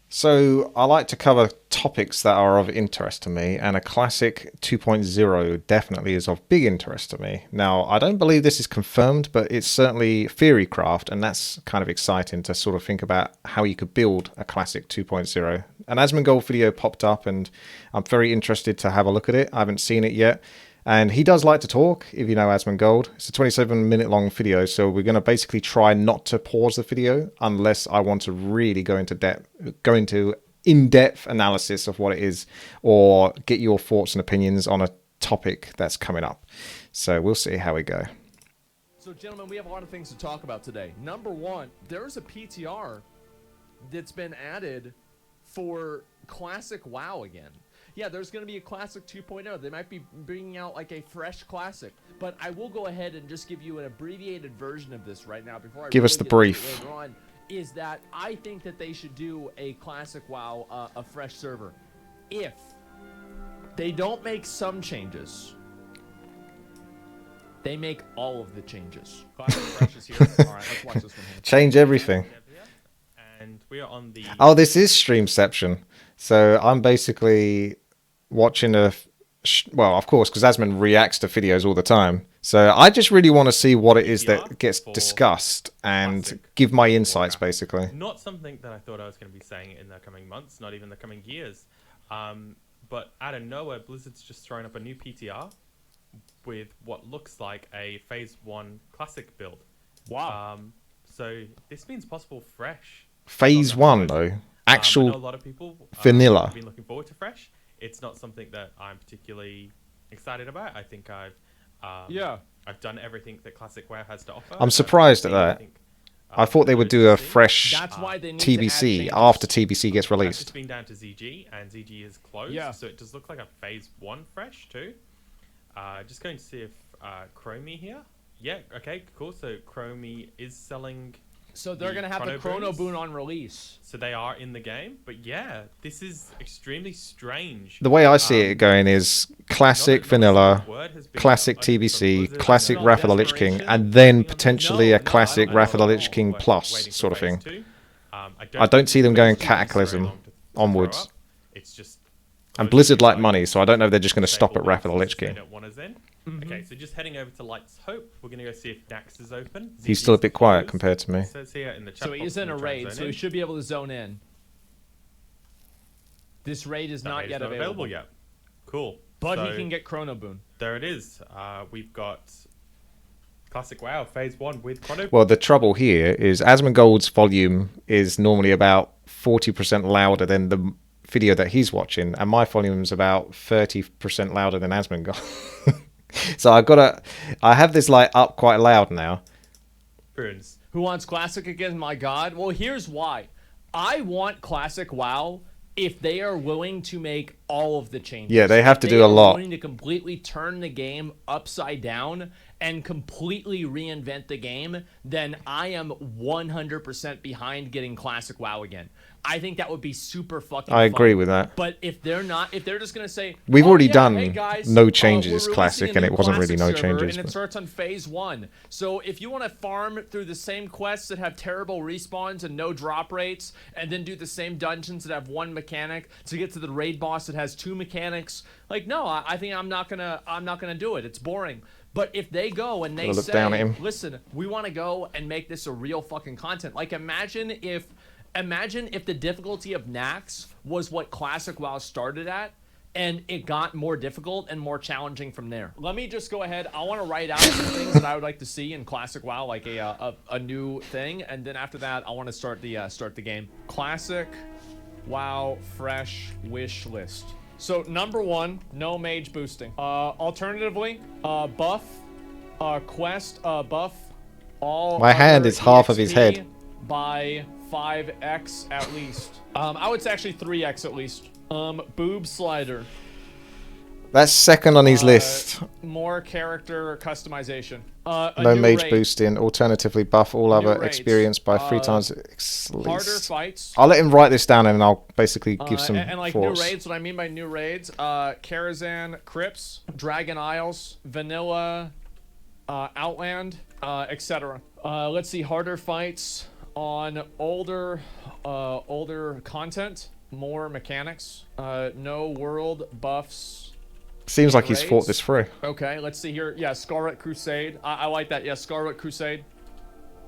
So I like to cover topics that are of interest to me, and a classic 2.0 definitely is of big interest to me. Now, I don't believe this is confirmed, but it's certainly theorycraft, and that's kind of exciting to sort of think about how you could build a classic 2.0. An Asmongold video popped up, and I'm very interested to have a look at it. I haven't seen it yet. And he does like to talk, if you know Asmongold. It's a 27-minute long video, so we're going to basically try not to pause the video unless I want to really go into in-depth analysis of what it is, or get your thoughts and opinions on a topic that's coming up. So we'll see how we go. So, gentlemen, we have a lot of things to talk about today. Number one, there's a PTR that's been added for Classic WoW again. Yeah, there's going to be a Classic 2.0. They might be bringing out like a fresh Classic. But I will go ahead and just give you an abbreviated version of this right now before I give really us the get into it brief. later on, is that I think that they should do a Classic WoW, a fresh server. If they don't make some changes, they make all of the changes. Classic Fresh is here. All right, let's watch this one here. Change everything. And we are on the... Oh, this is Streamception. So I'm basically watching well, of course, because Asmon reacts to videos all the time. So I just really want to see what it is that gets discussed and give my insights, basically. Not something that I thought I was going to be saying in the coming months, not even the coming years. But out of nowhere, Blizzard's just thrown up a new PTR with what looks like a Phase 1 Classic build. Wow. So this means possible Fresh. Phase 1, though. Actual I know a lot of people vanilla. have been looking forward to Fresh. It's not something that I'm particularly excited about. I think I've done everything that Classic WoW has to offer. I'm surprised at that. I thought they would do a fresh That's why they need TBC to add after TBC gets It's released. been down to ZG, and ZG is closed. Yeah. So it does look like a Phase 1 Fresh too. Just going to see if Chromie here. Yeah, okay, cool. So Chromie is selling... So they're going to have the Chrono Boon on release. So they are in the game. But yeah, this is extremely strange. The way I see it going is classic vanilla, classic TBC, classic Wrath of the Lich King, and then potentially a classic Wrath of the Lich King plus sort of thing. I don't see them going Cataclysm onwards. It's just... And Blizzard like money, so I don't know if they're just going to stop at Wrath of the Lich They King. don't want us in. Okay, so just heading over to Light's Hope, we're going to go see if Dax is open. He's still a bit quiet compared to me. It says here in the chat So he box is in a when you try and raid, zone so he in. should be able to zone in. This raid is That not raid yet is not available. yet. Cool. But So, he can get Chrono Boon. there it is. We've got Classic WoW Phase 1 with Chrono. Well, the trouble here is Asmongold's volume is normally about 40% louder than the video that he's watching, and my volume is about 30% louder than Asmongold. So I have this light up quite loud now. Prunes. Who wants Classic again? My God. Well, here's why. I want Classic WoW if they are willing to make all of the changes. Yeah, they have to If do they a are lot. willing to completely turn the game upside down and completely reinvent the game, then I am 100% behind getting Classic WoW again. I think that would be super fucking I agree fun. with that. But if they're not, if they're just gonna say We've "Oh, already yeah, done hey guys, no we're changes releasing Classic, a and new it wasn't really Classic no server, changes, and it but- starts on Phase 1. So if you want to farm through the same quests that have terrible respawns and no drop rates, and then do the same dungeons that have one mechanic to get to the raid boss that has two mechanics, like no, I think I'm not gonna do it. It's boring. But if they go and they Gotta look down at say, him. listen, we want to go and make this a real fucking content. Like imagine if the difficulty of Nax was what Classic WoW started at, and it got more difficult and more challenging from there. Let me just go ahead. I want to write out some things that I would like to see in Classic WoW, like a new thing, and then after that, I want to start the game. Classic WoW fresh wish list. So number one, no mage boosting. Alternatively, buff, quest, buff. All My hand other is half of his EXP head. by 5x at least. I would say actually 3x at least. Boob slider. That's second on his list. More character customization. No mage boosting. Alternatively, buff all other raids. experience by 3 times Harder least. fights. I'll let him write this down, and I'll basically give some and like thoughts. new raids, what I mean by new raids, Karazhan Crypts, Dragon Isles, Vanilla, Outland, etc. Let's see, harder fights. on older content, more mechanics, no world buffs. Seems like he's thought Raids. this through. Okay, let's see here. Yeah, Scarlet Crusade. I like that. Yeah, Scarlet Crusade.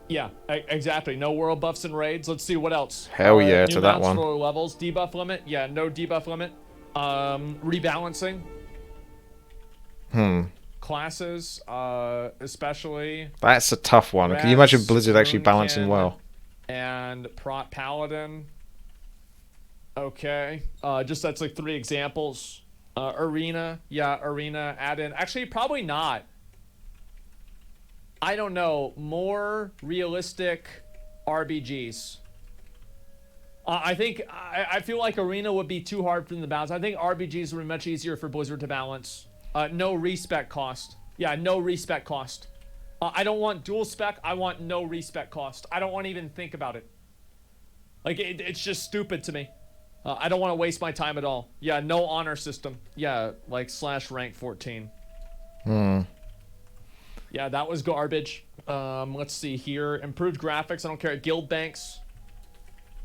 Yeah, exactly. No world buffs and raids. Let's see what else. Hell yeah new to that mounts one. for levels. Debuff limit. Yeah, no debuff limit. Rebalancing. Classes, especially. That's a tough one. Can you imagine Blizzard actually Moonkin, balancing well? And Paladin. Okay. Just that's like 3 examples. Arena. Yeah, Arena. Add in. Actually, probably not. I don't know. More realistic RBGs. I feel like Arena would be too hard for them to balance. I think RBGs would be much easier for Blizzard to balance. No respec cost. Yeah, no respec cost. I don't want dual spec. I want no respec cost. I don't want to even think about it. Like, it's just stupid to me. I don't want to waste my time at all. Yeah, no honor system. Yeah, like /rank 14. Yeah, that was garbage. Let's see here. Improved graphics. I don't care. Guild banks.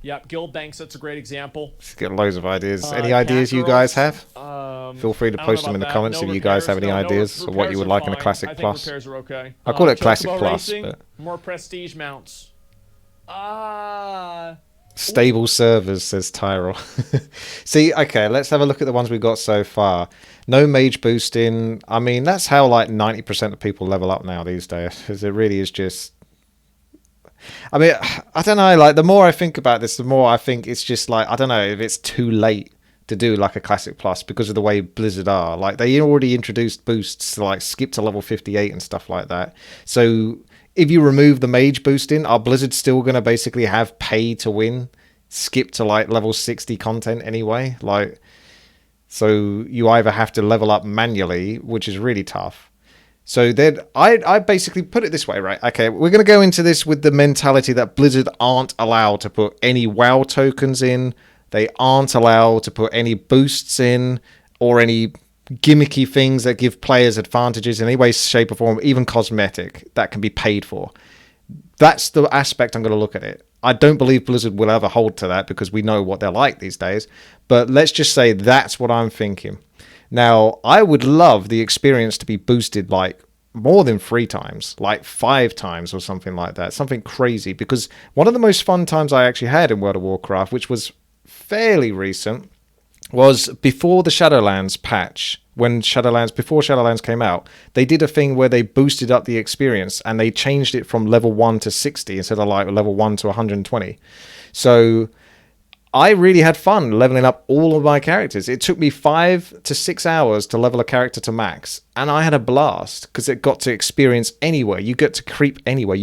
Yep, guild banks. That's a great example. Just get loads of ideas. Any ideas you guys have? Feel free to post them in the comments if you guys have any ideas of what you would like in a Classic I think Plus. repairs are okay. I call it Classic Chocobo Plus, racing, but more prestige mounts. stable servers, says Tyrell. See, okay, let's have a look at the ones we've got so far. No mage boosting. I mean, that's how like 90% of people level up now these days. Because it really is just... I mean, I don't know, like the more I think about this, the more I think it's just like, I don't know if it's too late to do like a Classic Plus because of the way Blizzard are. Like they already introduced boosts to like skip to level 58 and stuff like that. So if you remove the mage boosting, are Blizzard still going to basically have pay to win, skip to like level 60 content anyway? Like, so you either have to level up manually, which is really tough. So then I basically put it this way, right? Okay, we're going to go into this with the mentality that Blizzard aren't allowed to put any WoW tokens in. They aren't allowed to put any boosts in or any gimmicky things that give players advantages in any way, shape or form, even cosmetic, that can be paid for. That's the aspect I'm going to look at it. I don't believe Blizzard will ever hold to that because we know what they're like these days. But let's just say that's what I'm thinking. Now, I would love the experience to be boosted like more than 3 times, like 5 times or something like that, something crazy. Because one of the most fun times I actually had in World of Warcraft, which was fairly recent, was before the Shadowlands patch. Before Shadowlands came out, they did a thing where they boosted up the experience and they changed it from level 1 to 60 instead of like level 1 to 120. So I really had fun leveling up all of my characters. It took me 5 to 6 hours to level a character to max, and I had a blast because it got to experience anywhere. You get to creep anywhere.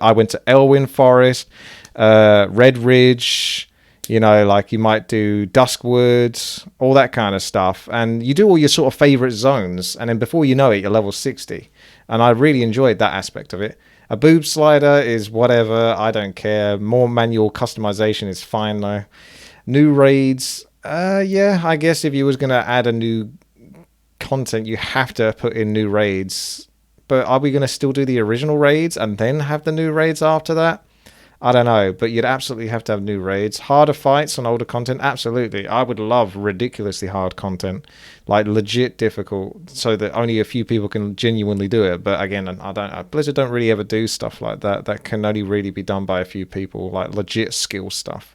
I went to Elwyn Forest, Red Ridge, you know, like you might do Duskwood, all that kind of stuff, and you do all your sort of favorite zones, and then before you know it, you're level 60, and I really enjoyed that aspect of it. A boob slider is whatever, I don't care. More manual customization is fine though. New raids, yeah, I guess if you was going to add a new content, you have to put in new raids. But are we going to still do the original raids and then have the new raids after that? I don't know, but you'd absolutely have to have new raids. Harder fights on older content, absolutely. I would love ridiculously hard content, like legit difficult, so that only a few people can genuinely do it. But again, Blizzard don't really ever do stuff like that. That can only really be done by a few people, like legit skill stuff.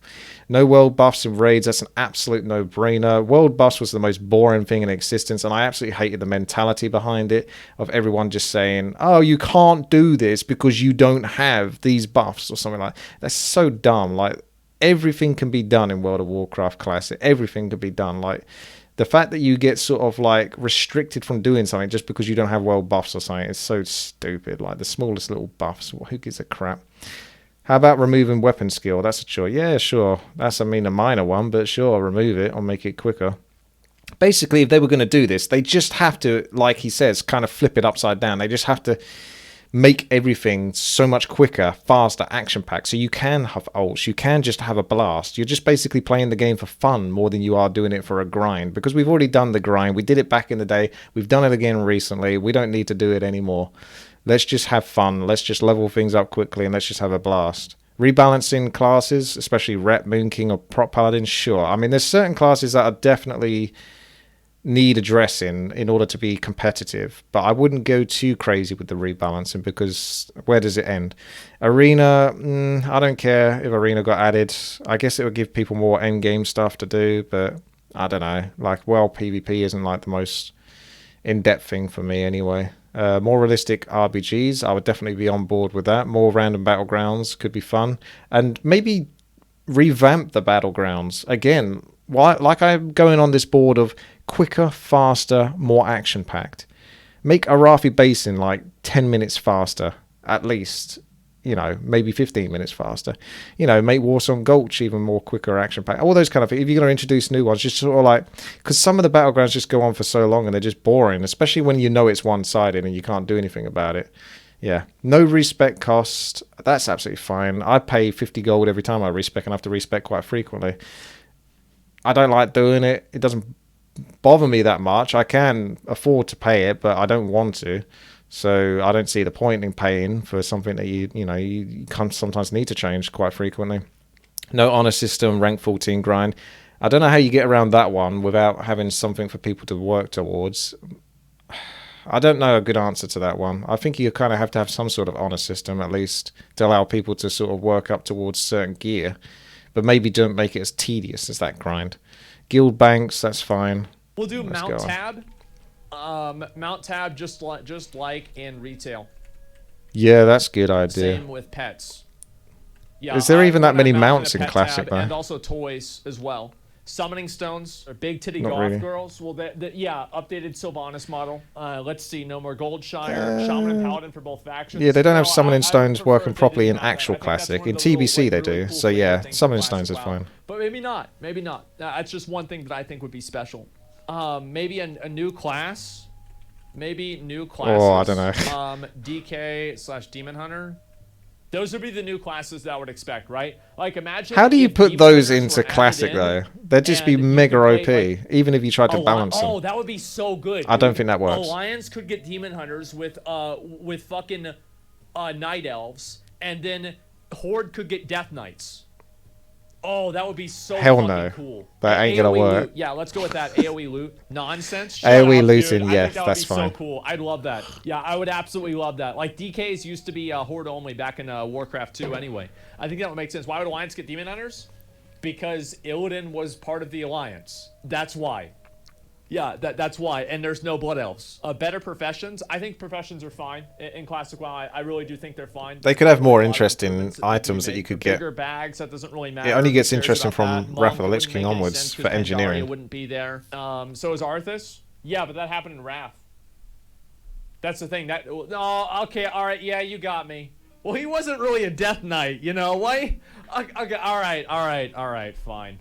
No world buffs and raids, that's an absolute no-brainer. World buffs was the most boring thing in existence, and I absolutely hated the mentality behind it, of everyone just saying, oh, you can't do this because you don't have these buffs, or something like that. That's so dumb. Like, everything can be done in World of Warcraft Classic. Everything can be done. Like, the fact that you get sort of, like, restricted from doing something just because you don't have world buffs or something is so stupid. Like, the smallest little buffs, who gives a crap? How about removing weapon skill? That's a choice. Yeah, sure. That's, a minor one, but sure, remove it or make it quicker. Basically, if they were going to do this, they just have to, like he says, kind of flip it upside down. They just have to make everything so much quicker, faster, action-packed. So you can have ults. You can just have a blast. You're just basically playing the game for fun more than you are doing it for a grind. Because we've already done the grind. We did it back in the day. We've done it again recently. We don't need to do it anymore. Let's just have fun. Let's just level things up quickly and let's just have a blast. Rebalancing classes, especially Rep, Moon King, or Prop Paladin, sure. I mean, there's certain classes that are definitely need addressing in order to be competitive, but I wouldn't go too crazy with the rebalancing because where does it end? Arena, I don't care if Arena got added. I guess it would give people more endgame stuff to do, but I don't know. Like, well, PvP isn't like the most in-depth thing for me anyway. More realistic RBGs, I would definitely be on board with that. More random battlegrounds could be fun, and maybe revamp the battlegrounds again. Why, like I'm going on this board of quicker, faster, more action-packed. Make Arathi Basin like 10 minutes faster, at least. You know, maybe 15 minutes faster. You know, make Warsong Gulch even more quicker, action-packed. All those kind of things. If you're going to introduce new ones, just sort of like... Because some of the battlegrounds just go on for so long and they're just boring, especially when you know it's one-sided and you can't do anything about it. Yeah. No respec cost. That's absolutely fine. I pay 50 gold every time I respec, and I have to respec quite frequently. I don't like doing it. It doesn't bother me that much. I can afford to pay it, but I don't want to. So I don't see the point in paying for something that you can sometimes need to change quite frequently. No honor system, rank 14 grind. I don't know how you get around that one without having something for people to work towards. I don't know a good answer to that one. I think you kind of have to have some sort of honor system at least to allow people to sort of work up towards certain gear. But maybe don't make it as tedious as that grind. Guild banks, that's fine. We'll do Mount Tab. Mount Tab just like in retail. Yeah, that's a good idea. Same with pets. Yeah, is there even that many mounts in Classic though? And also toys as well. Summoning stones or big titty golf girls. Well, yeah, updated Sylvanas model. Let's see, no more Goldshire. Shaman and Paladin for both factions. Yeah, they don't have summoning stones working properly in actual Classic. In TBC they do. So yeah, summoning stones is fine. But maybe not. Maybe not. That's just one thing that I think would be special. Maybe a new class. Maybe new classes. Oh, I don't know. DK/Demon Hunter. Those would be the new classes that I would expect, right? Like, imagine. How do you put those into Classic though? They'd just be mega OP, even if you tried to balance them. Oh, that would be so good. I don't think that works. Alliance could get Demon Hunters with fucking Night Elves, and then Horde could get Death Knights. Oh, that would be so cool. That ain't gonna work. Loot. Yeah, let's go with that. AoE loot. Nonsense. AoE looting, yeah, that's fine. So cool. I'd love that. Yeah, I would absolutely love that. Like, DKs used to be Horde only back in Warcraft 2 anyway. I think that would make sense. Why would Alliance get Demon Hunters? Because Illidan was part of the Alliance. That's why. Yeah, that's why. And there's no Blood Elves. Better professions. I think professions are fine in Classic WoW. I really do think they're fine. They could have more interesting items that you could get. Bigger bags, that doesn't really matter. It only gets interesting from Wrath of the Lich King onwards for engineering. Pandaria wouldn't be there. So is Arthas. Yeah, but that happened in Wrath. That's the thing. Oh, okay, all right, yeah, you got me. Well, he wasn't really a Death Knight, you know? Why? Okay, all right, fine.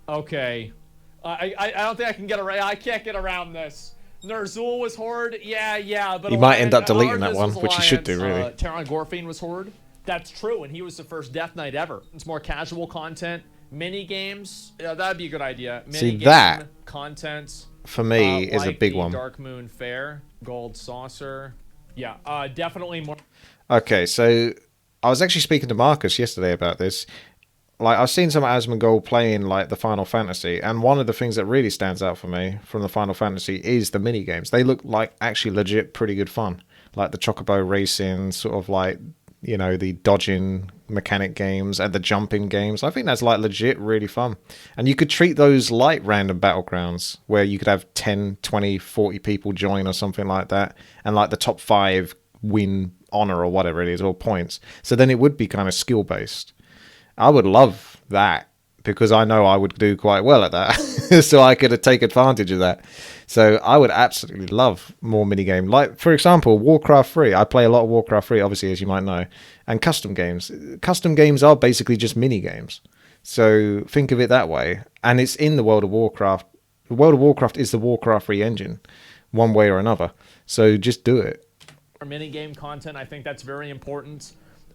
Okay. I don't think I can get around. I can't get around this. Ner'zhul was Horde. Yeah, but you might end up deleting that one, which you should do, really. Terran Gorfine was Horde. That's true, and he was the first Death Knight ever. It's more casual content, mini games. Yeah, that'd be a good idea. See, that content for me is a big one. Dark Moon Fair, Gold Saucer. Yeah, definitely more. Okay, so I was actually speaking to Marcus yesterday about this. Like, I've seen some Asmongold playing, like, the Final Fantasy, and one of the things that really stands out for me from the Final Fantasy is the mini-games. They look like actually legit pretty good fun. Like the Chocobo racing, sort of like, you know, the dodging mechanic games and the jumping games. I think that's, like, legit really fun. And you could treat those like random battlegrounds, where you could have 10, 20, 40 people join or something like that, and, like, the top 5 win honor or whatever it is, or points. So then it would be kind of skill-based. I would love that because I know I would do quite well at that. So I could take advantage of that. So I would absolutely love more minigame. Like, for example, Warcraft 3. I play a lot of Warcraft 3, obviously, as you might know. And custom games. Custom games are basically just minigames. So think of it that way. And it's in the World of Warcraft. The World of Warcraft is the Warcraft 3 engine, one way or another. So just do it. For minigame content, I think that's very important.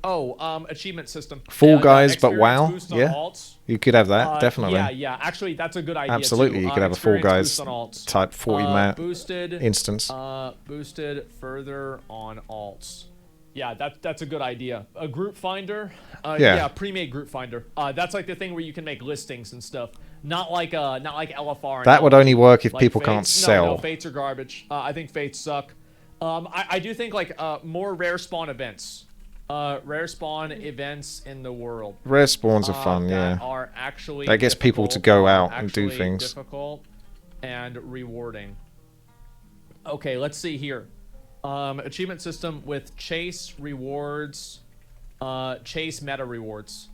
Oh, achievement system. Fall Guys, but WoW. Yeah, you could have that, definitely. Yeah. Actually, that's a good idea. Absolutely, too. You could have a Fall Guys type 40 map boosted instance. Boosted further on alts. Yeah, that's a good idea. A group finder, Yeah. yeah, pre-made group finder. That's like the thing where you can make listings and stuff. Not like LFR. And That would LFG. only work if Like people can't fates. sell. No, fates are garbage. I think fates suck. I do think like more rare spawn events. Rare spawn events in the world. Rare spawns are fun, that yeah. are actually That gets people to go out and do actually things. Difficult and rewarding. Okay, let's see here. Achievement system with chase rewards, chase meta rewards.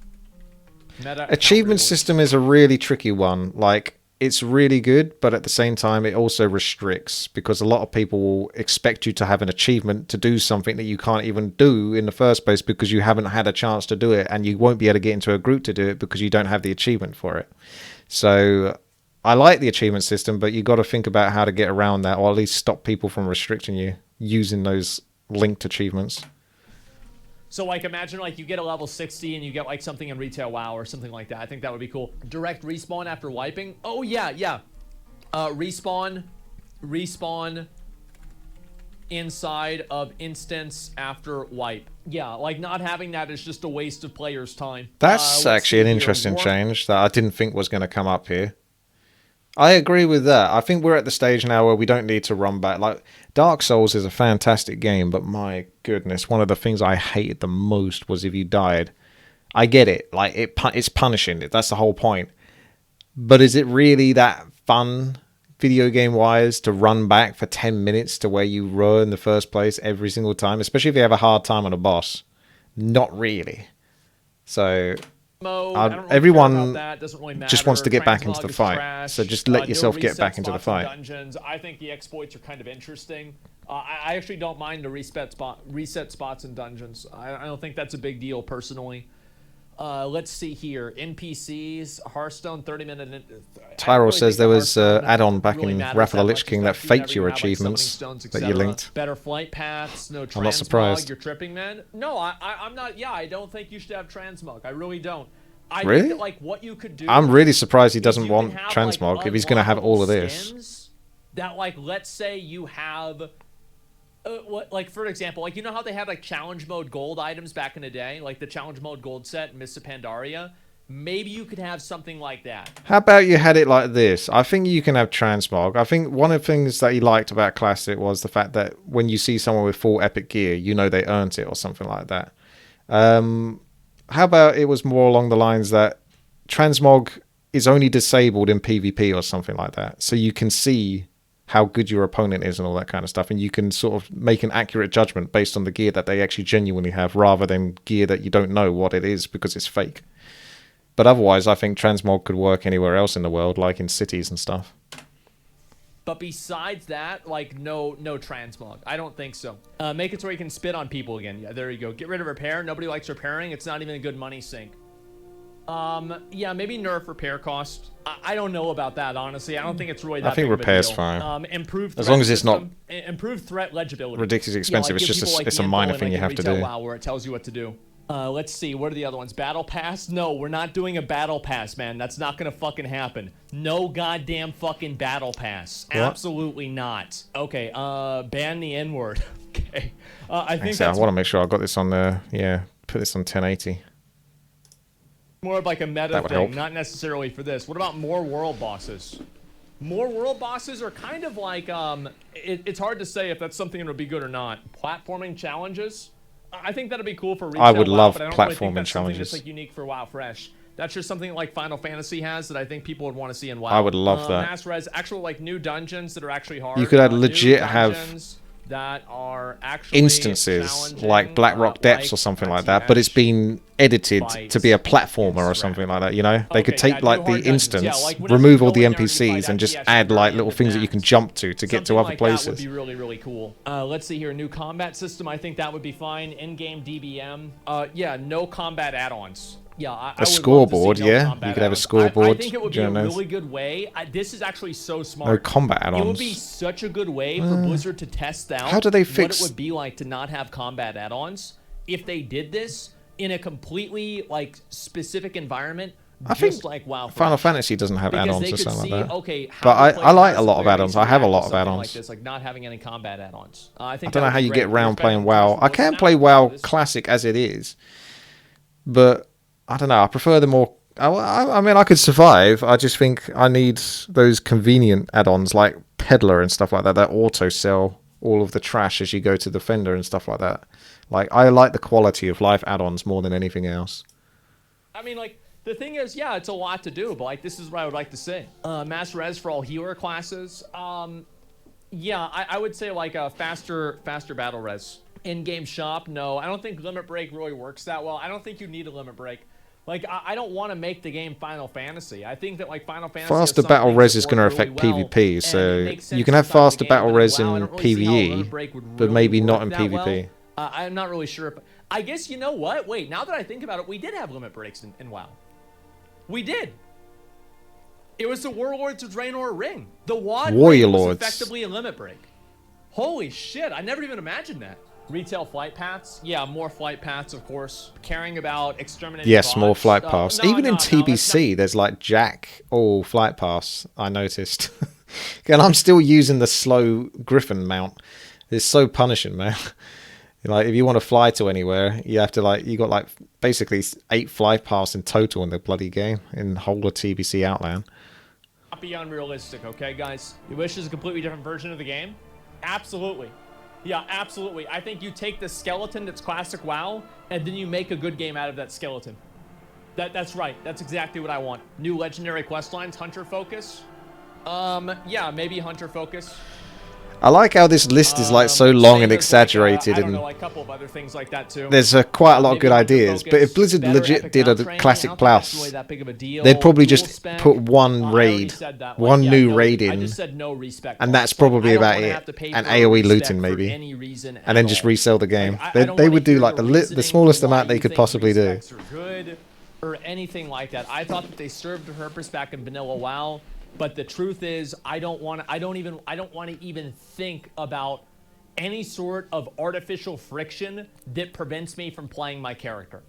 Meta account Achievement rewards. system is a really tricky one. Like, it's really good, but at the same time, it also restricts because a lot of people will expect you to have an achievement to do something that you can't even do in the first place because you haven't had a chance to do it, and you won't be able to get into a group to do it because you don't have the achievement for it. So I like the achievement system, but you got to think about how to get around that, or at least stop people from restricting you using those linked achievements. So like imagine like you get a level 60 and you get like something in retail WoW or something like that. I think that would be cool. Direct respawn after wiping. Oh yeah. Respawn inside of instance after wipe. Yeah, like not having that is just a waste of players' time. That's Let's actually an see here. interesting change that I didn't think was going to come up here. I agree with that. I think we're at the stage now where we don't need to run back. Like, Dark Souls is a fantastic game, but my goodness, one of the things I hated the most was if you died. I get it. Like, it's punishing. That's the whole point. But is it really that fun, video game-wise, to run back for 10 minutes to where you were in the first place every single time? Especially if you have a hard time on a boss. Not really. So Mode. I don't really everyone care about that. Doesn't really just wants to matter. get back into Transmog the is fight. trash. So just let No yourself get reset back into the spots in fight. Dungeons. I think the exploits are kind of interesting. I actually don't mind the reset spots in dungeons. I don't think that's a big deal personally. Let's see here. NPCs, Hearthstone, 30-minute. Tyrell says there was add-on back in Wrath of the Lich King that faked your achievements that you linked. Better flight paths, no transmog. I'm not surprised. You're tripping, man. No, I'm not. Yeah, I don't think you should have transmog. I really don't. I Really? think that, like, what you could do. I'm really surprised he is doesn't you want can have, transmog like, if he's going to have all of unlockable this. skins that, like, let's say you have, like, for example, like, you know how they had, like, challenge mode gold items back in the day? Like, the challenge mode gold set, Mists of Pandaria? Maybe you could have something like that. How about you had it like this? I think you can have transmog. I think one of the things that he liked about Classic was the fact that when you see someone with full epic gear, you know they earned it or something like that. How about it was more along the lines that transmog is only disabled in PvP or something like that. So you can see how good your opponent is and all that kind of stuff. And you can sort of make an accurate judgment based on the gear that they actually genuinely have rather than gear that you don't know what it is because it's fake. But otherwise, I think transmog could work anywhere else in the world, like in cities and stuff. But besides that, like, no transmog. I don't think so. Make it so you can spit on people again. Yeah, there you go. Get rid of repair. Nobody likes repairing. It's not even a good money sink. Yeah, maybe nerf repair cost. I don't know about that, honestly. I don't think it's really that I think big of a repair's deal. fine. Improved As threat long as it's not system, improved threat legibility. ridiculously expensive. Like, It's give just people, like, it's the a info minor in, thing like, you in have to retail do. WoW where it tells you what to do. Let's see. What are the other ones? Battle Pass? No, we're not doing a Battle Pass, man. That's not going to fucking happen. No goddamn fucking Battle Pass. What? Absolutely not. Okay, ban the N-word. Okay. I think Actually, I that's want to make sure I got this on there. Yeah, put this on 1080. more of like a meta That would thing, help. not necessarily for this. What about more world bosses? More world bosses are kind of like, it's hard to say if that's something that would be good or not. Platforming challenges? I think that'd be cool for retail I would WoW, love but I don't really platforming think that's something challenges. that's like unique for WoW Fresh. That's just something like Final Fantasy has that I think people would want to see in WoW. I would love that. Mass res, actual like new dungeons that are actually hard. You could new legit have dungeons that are actually instances challenging, like Blackrock Depths like or something like Taxi that, but it's Dash. been edited to be a platformer or Instagram. something like that, you know? They could Okay, take yeah, like new the hard dungeons. instance, Yeah, like whenever remove you all go the in there and you fight NPCs and just Taxi Dash, add you're like very little things that you can advanced. jump to get to Something other like places. That would be really, really cool. Let's see here. New combat system. I think that would be fine. In-game DBM. Yeah, no combat add-ons. Yeah, I would love to see scoreboard, no yeah? combat You could have a add-ons. scoreboard, I think it would be a journos. really good way. This is actually so smart. No combat It would be add-ons. such a good way for Blizzard to test out how do they what fix- it would be like to not have combat add-ons if they did this in a completely like specific environment I think just like WoW. Final Fantasy doesn't have because add-ons they or could something see, like that. okay, how But to play I like a classic lot of players add-ons. I have a react to lot of something add-ons. like this, like not having any combat add-ons. I I think don't know that how would be you great. get around Respect playing and WoW. trust I for can what's play out WoW there. Classic as it is, but I don't know. I prefer the more. I mean, I could survive. I just think I need those convenient add-ons like Peddler and stuff like that that auto sell all of the trash as you go to the Fender and stuff like that. Like, I like the quality of life add-ons more than anything else. I mean, like, the thing is, yeah, it's a lot to do, but, like, this is what I would like to say. Mass res for all healer classes. Yeah, I would say, like, a faster battle res. In-game shop, no. I don't think limit break really works that well. I don't think you need a limit break. Like, I don't want to make the game Final Fantasy. I think that, like, Final Fantasy Faster battle res is going to affect PvP, so you can have faster battle res in PvE, but maybe not in PvP. I'm not really sure if... I guess, you know what? Wait, now that I think about it, we did have limit breaks in WoW. We did. It was the Warlords of Draenor ring. The WoD ring was effectively a limit break. Holy shit, I never even imagined that. Retail flight paths? Yeah, more flight paths, of course. Caring about exterminating yes, bots. more flight paths. Even in TBC, there's like Jack all flight paths, I noticed. And I'm still using the slow Griffin mount. It's so punishing, man. Like, if you want to fly to anywhere, you have to, like, you got, like, basically 8 flight paths in total in the bloody game, in the whole of TBC Outland. Not be unrealistic, okay, guys? You wish there's a completely different version of the game? Absolutely. Yeah, absolutely. I think you take the skeleton that's classic WoW, and then you make a good game out of that skeleton. That's right. That's exactly what I want. New legendary quest lines, hunter focus. Yeah, maybe hunter focus. I like how this list is like so long and exaggerated, like, I don't and know, like a couple of other things like that too. there's quite a lot of good ideas. But if Blizzard legit did a classic plus, they'd probably just put one raid, one new raid in, and that's probably about it. And AOE looting maybe, and then just resell the game. They would do like the smallest amount they could possibly do. Or anything like that. I thought that they served a purpose back in vanilla WoW. But the truth is, I don't want to even think about any sort of artificial friction that prevents me from playing my character.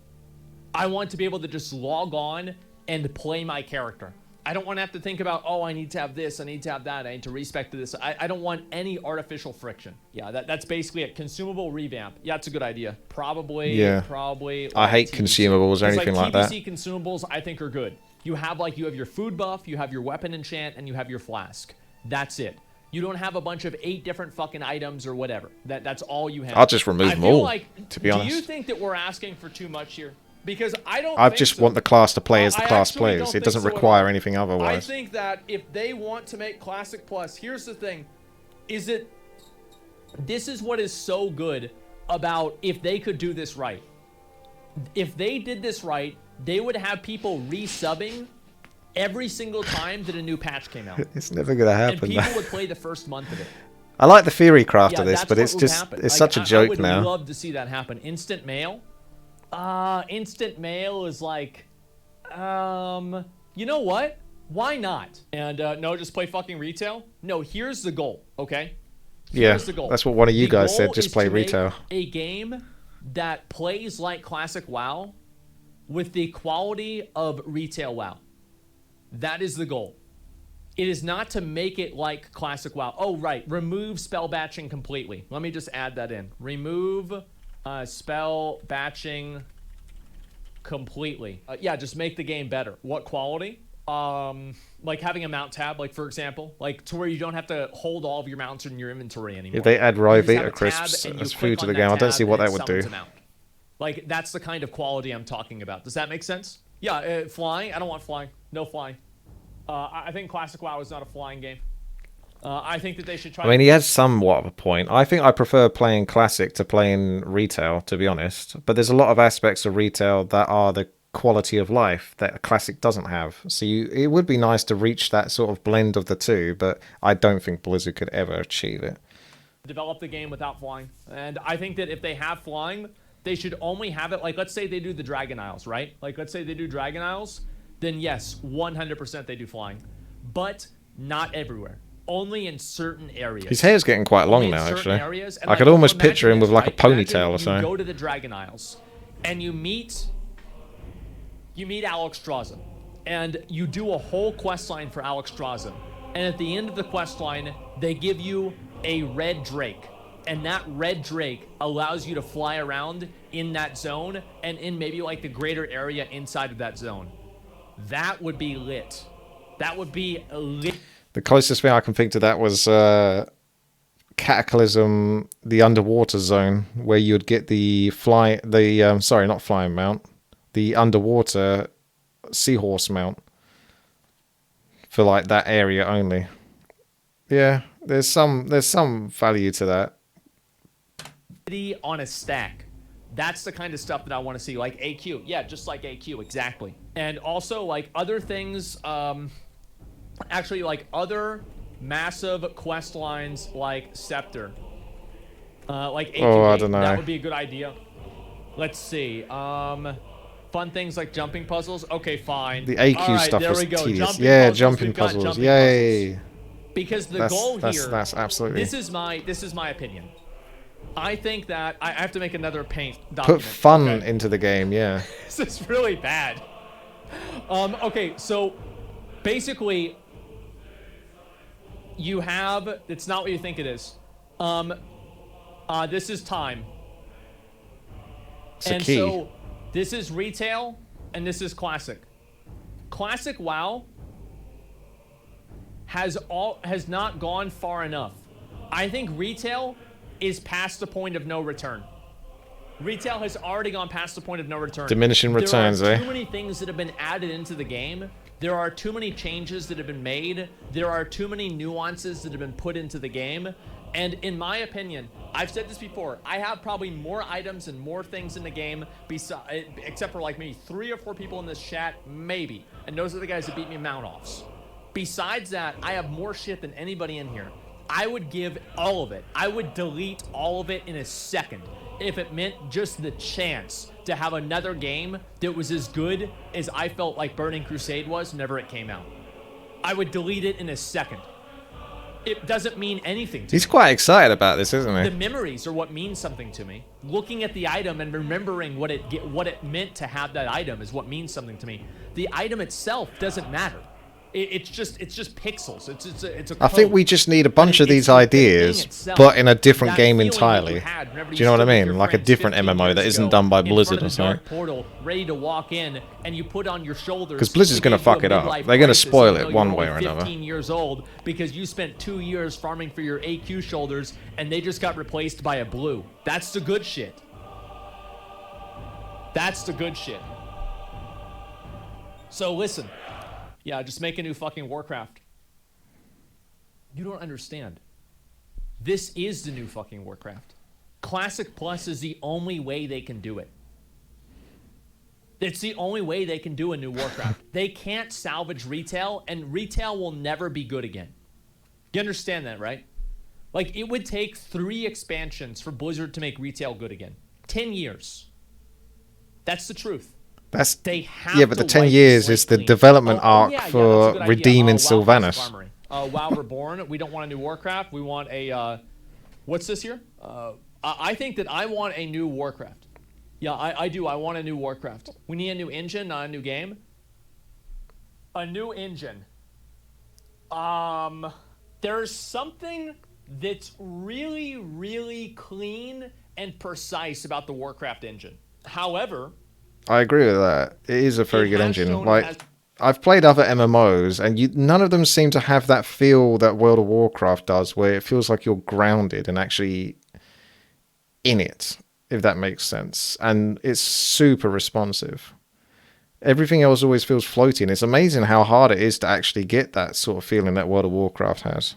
I want to be able to just log on and play my character. I don't want to have to think about, oh, I need to have this, I need to have that, I need to respect this. I don't want any artificial friction. Yeah, that's basically it. Consumable revamp. Yeah, that's a good idea. Probably. I hate consumables or anything like that. TBC consumables, I think, are good. You have your food buff, you have your weapon enchant, and you have your flask. That's it. You don't have a bunch of 8 different fucking items or whatever. That's all you have. I'll just remove them all, to be honest. Do you think that we're asking for too much here? Because I just want the class to play as the class plays. It doesn't require anything otherwise. I think that if they want to make Classic Plus, here's the thing. This is what is so good about if they could do this right. If they did this right, they would have people resubbing every single time that a new patch came out. It's never going to happen. And people would play the first month of it. I like the theory craft of this, but it's just, it's such a joke now. I would love to see that happen. Instant mail? Instant mail is like, you know what? Why not? And no, just play fucking retail? No, here's the goal, okay? Here's the goal. That's what one of you guys said, just play retail. A game that plays like classic WoW with the quality of retail WoW. That is the goal. It is not to make it like classic WoW. Oh, right. Remove spell batching completely. Let me just add that in. Remove spell batching completely. Yeah, just make the game better. What quality? Like having a mount tab, like for example, like to where you don't have to hold all of your mounts in your inventory anymore. If they add Rivita crisps as food to the game, I don't see what that would do. Like, that's the kind of quality I'm talking about. Does that make sense? Yeah, flying? I don't want flying. No flying. I think Classic WoW is not a flying game. I think that they should try... I mean, he has somewhat of a point. I think I prefer playing Classic to playing Retail, to be honest. But there's a lot of aspects of Retail that are the quality of life that Classic doesn't have. So it would be nice to reach that sort of blend of the two, but I don't think Blizzard could ever achieve it. Develop the game without flying. And I think that if they have flying... They should only have it, like, let's say they do the Dragon Isles, right? Like, let's say they do Dragon Isles, then yes, 100% they do flying. But not everywhere. Only in certain areas. His hair's getting quite long now, actually. I could almost picture him with, like, a ponytail or something. You go to the Dragon Isles, and you meet Alexstrasza. and you do a whole quest line for Alexstrasza. And at the end of the quest line, they give you a red drake. And that red drake allows you to fly around in that zone and in maybe like the greater area inside of that zone. That would be lit. That would be lit. The closest thing I can think to that was Cataclysm, the underwater zone, where you would get the sorry, not flying mount, the underwater seahorse mount for like that area only. Yeah, there's some value to that. On a stack. That's the kind of stuff that I want to see, like AQ. Yeah, just like AQ, exactly. And also like other things, actually like other massive quest lines like Scepter. Like AQ. Oh, I don't know. That would be a good idea. Let's see. Fun things like jumping puzzles. Okay, fine. The AQ right, stuff was tedious. Jumping puzzles. Jumping Yay. puzzles. Because the goal here. That's absolutely. This is my opinion. I think that I have to make another paint document. Put fun into the game, yeah. This is really bad. Okay, so basically, you have. It's not what you think it is. This is time. It's a key. So this is retail, and this is classic. Classic WoW has not gone far enough. I think retail is past the point of no return. Retail has already gone past the point of no return. Diminishing returns, there are too many things that have been added into the game. There are too many changes that have been made. There are too many nuances that have been put into the game. And in my opinion, I've said this before, I have probably more items and more things in the game, except for like maybe 3 or 4 people in this chat, maybe. And those are the guys that beat me mount-offs. Besides that, I have more shit than anybody in here. I would give all of it. I would delete all of it in a second if it meant just the chance to have another game that was as good as I felt like Burning Crusade was whenever it came out. I would delete it in a second. It doesn't mean anything to me. He's quite excited about this, isn't he? The memories are what means something to me. Looking at the item and remembering what it meant to have that item is what means something to me. The item itself doesn't matter. It's just pixels. It's a I think we just need a bunch of these ideas, but in a different game entirely. Do you know what I mean? Like a different MMO that isn't done by Blizzard or something. Portal, ready to walk in, and you put on your shoulders. Because Blizzard's going to fuck it up. They're going to spoil it one way or another. 15 years old because you spent 2 years farming for your AQ shoulders, and they just got replaced by a blue. That's the good shit. That's the good shit. So listen. Yeah, just make a new fucking Warcraft. You don't understand. This is the new fucking Warcraft. Classic Plus is the only way they can do it. It's the only way they can do a new Warcraft. They can't salvage retail, and retail will never be good again. You understand that, right? Like, it would take 3 expansions for Blizzard to make retail good again. 10 years. That's the truth. Yeah, but the 10 years is the development arc for redeeming Sylvanas. WoW Reborn. We don't want a new Warcraft. We want a what's this here? I think that I want a new Warcraft. Yeah, I do. I want a new Warcraft. We need a new engine, not a new game. A new engine. There's something that's really, really clean and precise about the Warcraft engine. However, I agree with that. It is a very good engine. Like, I've played other MMOs, and none of them seem to have that feel that World of Warcraft does, where it feels like you're grounded and actually in it, if that makes sense. And it's super responsive. Everything else always feels floating. It's amazing how hard it is to actually get that sort of feeling that World of Warcraft has.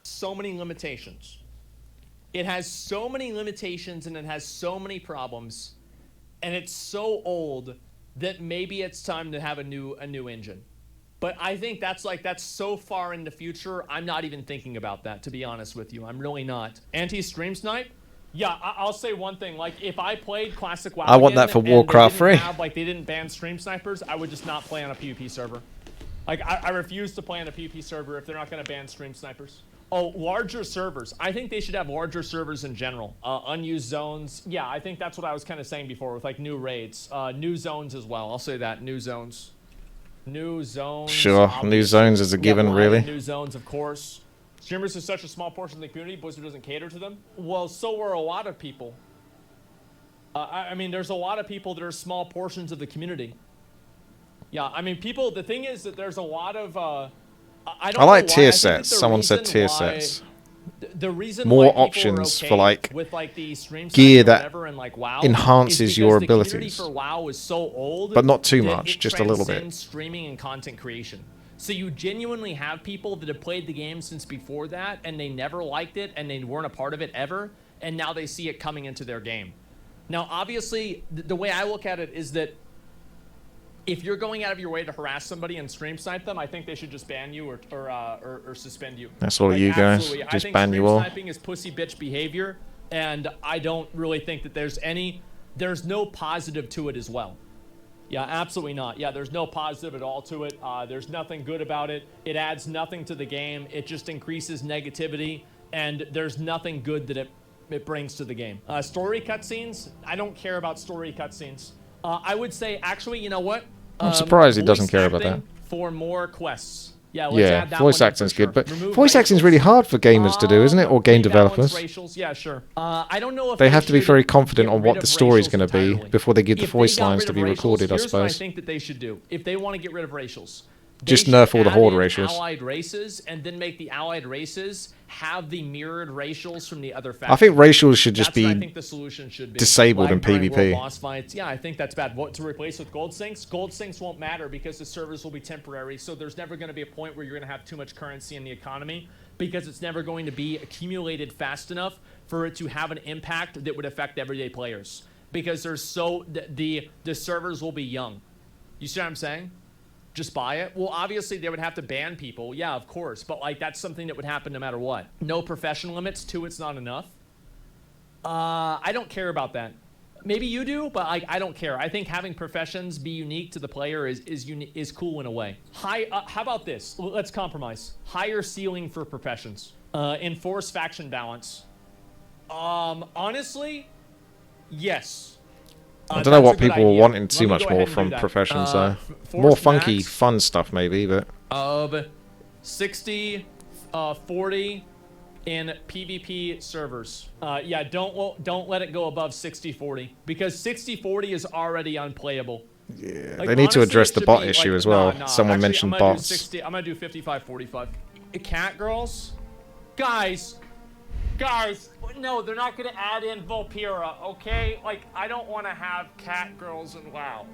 So many limitations. It has so many limitations, and it has so many problems. And it's so old that maybe it's time to have a new engine. But I think that's so far in the future, I'm not even thinking about that, to be honest with you. I'm really not. Anti-stream snipe? Yeah, I'll say one thing. Like, if I played Classic WoW I want that for Warcraft 3. They didn't ban stream snipers, I would just not play on a PvP server. Like, I refuse to play on a PvP server if they're not going to ban stream snipers. Oh, larger servers. I think they should have larger servers in general. Unused zones. Yeah, I think that's what I was kind of saying before with, like, new raids. New zones as well. I'll say that. New zones. New zones. Sure, new obviously. zones is a given, we'll add really. in new zones, of course. Streamers is such a small portion of the community. Blizzard doesn't cater to them. Well, so are a lot of people. I mean, there's a lot of people that are small portions of the community. Yeah, I mean, people. The thing is that there's a lot of. I don't I like know why. tier I think that sets. the Someone said reason tier why- sets. The reason More why people options are okay for, like, with like the stream gear size or that whatever and like WoW enhances is your because the community abilities. for WoW is so old, But not too that much, it just a little bit. transcends streaming and content creation. So you genuinely have people that have played the game since before that, and they never liked it, and they weren't a part of it ever, and now they see it coming into their game. Now, obviously, the way I look at it is that if you're going out of your way to harass somebody and stream snipe them, I think they should just ban you or suspend you. That's all you guys. Absolutely. I Just think ban stream you all. sniping is pussy bitch behavior, and I don't really think that there's no positive to it as well. Yeah, absolutely not. Yeah, there's no positive at all to it. There's nothing good about it. It adds nothing to the game. It just increases negativity, and there's nothing good that it brings to the game. Story cutscenes, I don't care about story cutscenes. I would say, actually, you know what? I'm surprised he doesn't Voice care about acting that. For more quests. Yeah, let's Yeah, add that voice one in acting's for good, but sure. Remove voice acting's racials. really hard for gamers to do, isn't it? Or game Rebalance developers. Racials. Yeah, sure. I don't know if They have to be should very confident get on rid what of the story's racials going to be entirely. before they give the If they voice got lines rid to of be racials, recorded, I here's what I suppose. think that they should do. If they want to get rid of racials, Just they nerf should all the add horde in racials. allied races, and then make the allied races have the mirrored racials from the other factions. I think racials should just That's what I be think the solution should be. disabled in during PvP. World boss fights. Yeah, I think that's bad. What to replace with gold sinks? Gold sinks won't matter because the servers will be temporary. So there's never going to be a point where you're going to have too much currency in the economy because it's never going to be accumulated fast enough for it to have an impact that would affect everyday players. Because the servers will be young. You see what I'm saying? Just buy it. Well, obviously they would have to ban people. Yeah, of course. But like that's something that would happen no matter what. No profession limits. 2, it's not enough. I don't care about that. Maybe you do, but I don't care. I think having professions be unique to the player is cool in a way. How about this? Let's compromise. Higher ceiling for professions. Enforce faction balance. Honestly, yes. I don't know what that's a good people were idea. wanting Let too me much go more ahead and do from that. professions, though. Force More funky, max fun stuff, maybe, but of 60, 40 in PvP servers. Yeah, don't let it go above 60-40 because 60-40 is already unplayable. yeah, Like, they need to honestly, address it the should bot be, issue like, as well. nah. Someone Actually, mentioned I'm gonna bots. Do 60, I'm gonna do 55-45. Cat girls, guys, no, they're not gonna add in Vulpera, okay? Like, I don't want to have cat girls in WoW,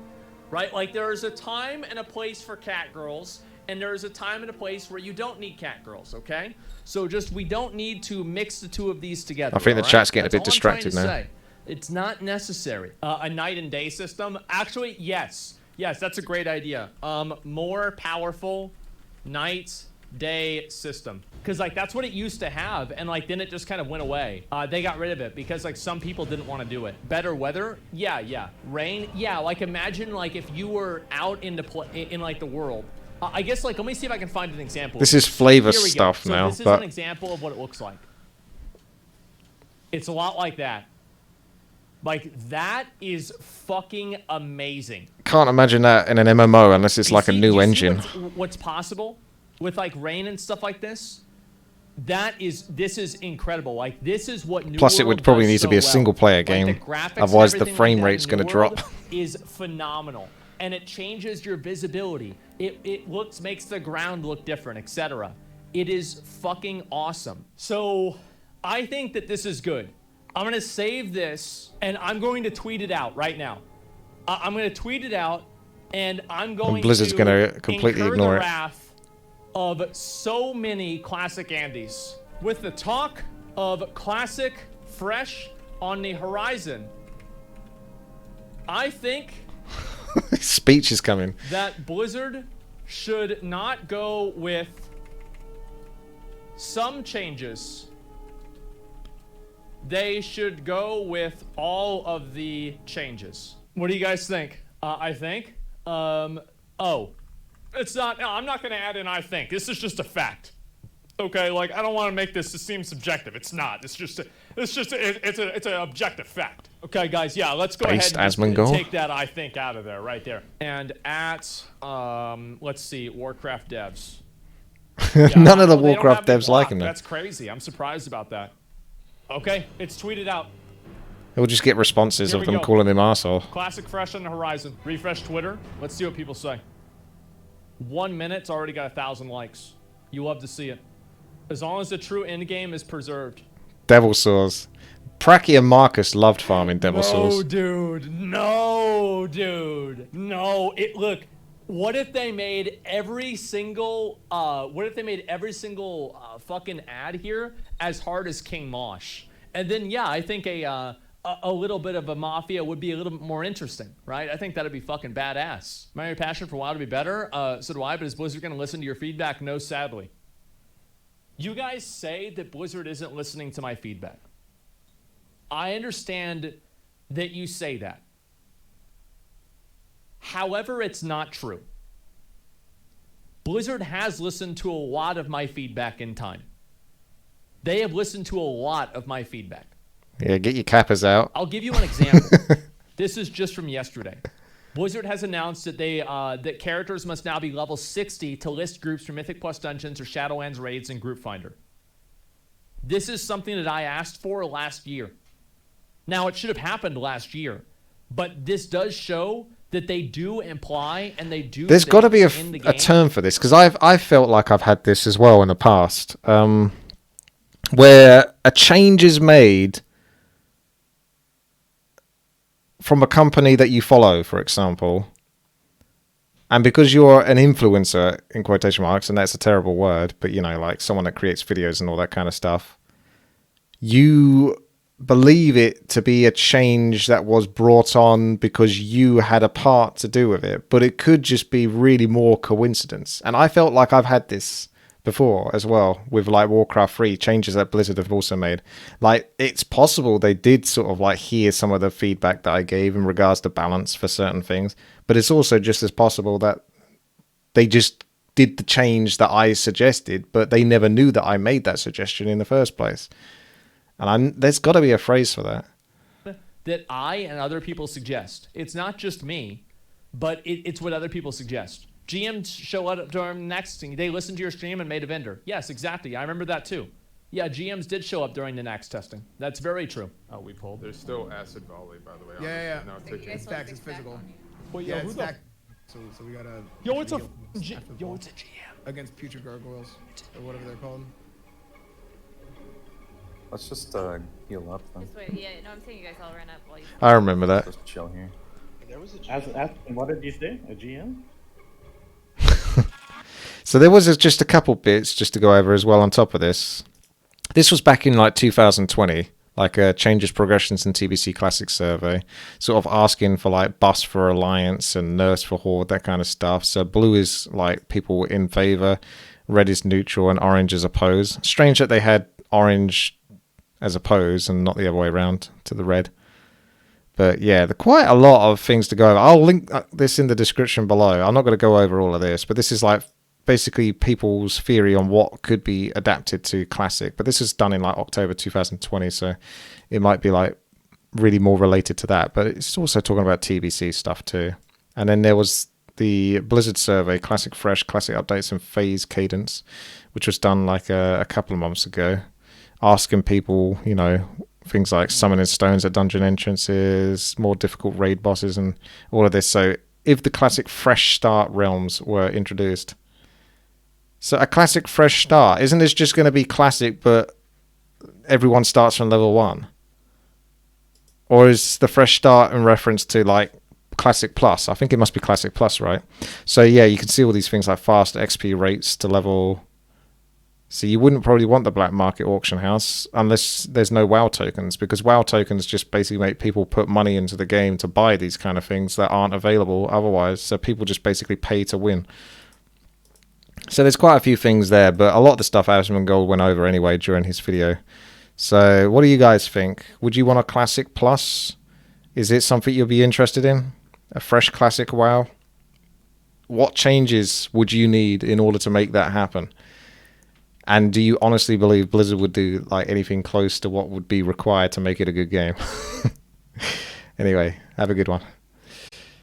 right? Like, there is a time and a place for cat girls, and there is a time and a place where you don't need cat girls, okay? So we don't need to mix the two of these together. I think the all right? chat's getting a That's bit all I'm trying distracted to now. say. It's not necessary. A night and day system? Actually, yes. Yes, that's a great idea. More powerful night, day system. Because, like, that's what it used to have, and, like, then it just kind of went away. They got rid of it because, like, some people didn't want to do it. Better weather? Yeah. Rain? Yeah, like, imagine, like, if you were out in like, the world. I guess, like, let me see if I can find an example. This is flavor Here we go. stuff So now, this is but an example of what it looks like. It's a lot like that. Like, that is fucking amazing. can't imagine that in an MMO unless it's like a new You see engine. what's possible with, like, rain and stuff like this? This is incredible. Like, this is what New Plus, it World would probably does need to so be a well. single-player Like, game. the graphics and Otherwise, the everything frame like that rate's in going to New World drop. is phenomenal, and it changes your visibility. It makes the ground look different, etc. It is fucking awesome. So I think that this is good. I'm gonna save this and I'm going to tweet it out right now. I'm gonna tweet it out, and I'm going Blizzard's to gonna completely incur ignore the it. wrath of so many classic Andys. With the talk of classic fresh on the horizon, I think Speech is coming. that Blizzard should not go with some changes. They should go with all of the changes. What do you guys think? I think. It's not. No, I'm not going to add in I think. This is just a fact. Okay, like, I don't want to make this seem subjective. It's not. It's an objective fact. Okay, guys, yeah, let's go Based ahead and Asmongold. take that I think out of there, right there. And at, let's see, Warcraft devs. Yeah, None of the they don't Warcraft have me devs like blocked. him. That's crazy. I'm surprised about that. Okay, it's tweeted out. He'll just get responses Here of we them go. calling him arsehole. Classic fresh on the horizon. Refresh Twitter. Let's see what people say. 1 minute, it's already got 1,000 likes. You love to see it. As long as the true endgame is preserved. Devil Saws. Pracky and Marcus loved farming Devil Saws. No, dude. No, dude. No. Look. What if they made every single fucking ad here as hard as King Mosh? And then yeah, I think a little bit of a mafia would be a little bit more interesting, right? I think that'd be fucking badass. My passion for WoW to be better. So do I. But is Blizzard gonna listen to your feedback? No, sadly. You guys say that Blizzard isn't listening to my feedback. I understand that you say that. However, it's not true. Blizzard has listened to a lot of my feedback in time. They have listened to a lot of my feedback. Yeah, get your cappers out. I'll give you an example. This is just from yesterday. Blizzard has announced that that characters must now be level 60 to list groups for Mythic Plus Dungeons or Shadowlands raids in Group Finder. This is something that I asked for last year. Now, it should have happened last year, but this does show that they do imply and they do. There's got to be a term for this, because I've felt like I've had this as well in the past, where a change is made from a company that you follow, for example, and because you're an influencer, in quotation marks, and that's a terrible word, but you know, like someone that creates videos and all that kind of stuff, you believe it to be a change that was brought on because you had a part to do with it, but it could just be really more coincidence. And I felt like I've had this before as well with like Warcraft 3 changes that Blizzard have also made. Like, it's possible they did sort of like hear some of the feedback that I gave in regards to balance for certain things, but it's also just as possible that they just did the change that I suggested, but they never knew that I made that suggestion in the first place. And there's got to be a phrase for that. That I and other people suggest. It's not just me, but it's what other people suggest. GMs show up during next thing. They listened to your stream and made a vendor. Yes, exactly. I remember that too. Yeah, GMs did show up during the Nax testing. That's very true. Oh, we pulled. There's still acid volley, by the way. Yeah. No, It's facts, it's physical. Wait, Yeah, who it's the- fact. So we gotta. Yo, it's a after the yo, fall. it's a GM. Against putrid gargoyles or whatever they're called. Let's just heal up then. Just wait, yeah, no, I'm saying you guys all run up while you. I remember that. Just chill here. What did you say? A GM? So there was just a couple bits just to go over as well on top of this. This was back in like 2020, like a changes, progressions, and TBC Classic survey, sort of asking for like buffs for Alliance and nerfs for Horde, that kind of stuff. So blue is like people in favor, red is neutral, and orange is oppose. Strange that they had orange as oppose and not the other way around to the red. But yeah, quite a lot of things to go over. I'll link this in the description below. I'm not going to go over all of this, but this is like basically people's theory on what could be adapted to Classic. But this is done in like October 2020, so it might be like really more related to that. But it's also talking about TBC stuff too. And then there was the Blizzard survey, Classic Fresh, Classic Updates, and Phase Cadence, which was done like a couple of months ago, asking people, you know, things like summoning stones at dungeon entrances, more difficult raid bosses, and all of this. So if the Classic Fresh Start realms were introduced. So a Classic Fresh Start, isn't this just going to be Classic, but everyone starts from level 1? Or is the Fresh Start in reference to like Classic Plus? I think it must be Classic Plus, right? So yeah, you can see all these things like fast XP rates to level. So you wouldn't probably want the black market auction house unless there's no WoW tokens, because WoW tokens just basically make people put money into the game to buy these kind of things that aren't available otherwise. So people just basically pay to win. So there's quite a few things there, but a lot of the stuff Asmongold went over anyway during his video. So what do you guys think? Would you want a Classic Plus? Is it something you'll be interested in? A fresh Classic WoW? What changes would you need in order to make that happen? And do you honestly believe Blizzard would do like anything close to what would be required to make it a good game? Anyway, have a good one.